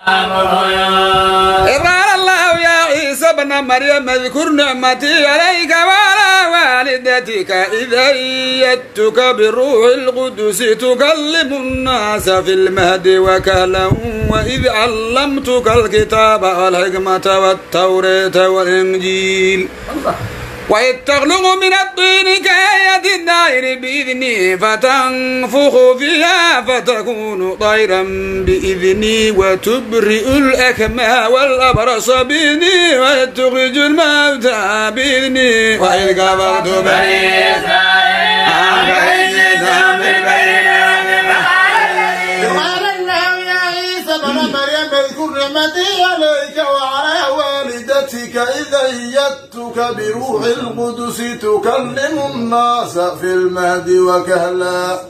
قال الله يا عيسى ابن مريم اذكر نعمتي عليك وعلى والدتك إذ أيدتك بالروح القدس تكلم الناس في المهد وكهلا وإذ علمتك الكتاب والحكمة والتوراة والإنجيل وإذ تخلق من الطين كآية الدائر بإذني فتنفخ فيها فتكون طيرا بإذني وتبرئ الأكمى والأبرص بإذني وإذ تخرج الموتى بإذني وإذ كفرت بني إسرائيل قال الله يا عيسى ابن مريم اذكر نعمتي عليك وعلى والدتك إذ أيدتك بروح القدس تكلم الناس في المهد وكهلا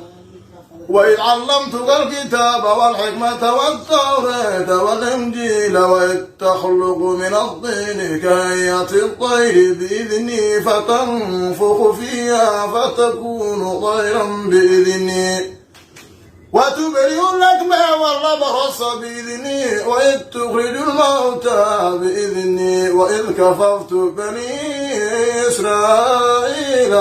وإذ علمتك الكتاب والحكمة والتوراة والإنجيل وإذ تخلق من الطين كهيئة الطير بإذني فتنفخ فيها فتكون طيرا بإذني وتبرئ الأكمى والأبرص بإذني وإذ تخرج الموتى بإذني وإذ كفرت بني إسرائيل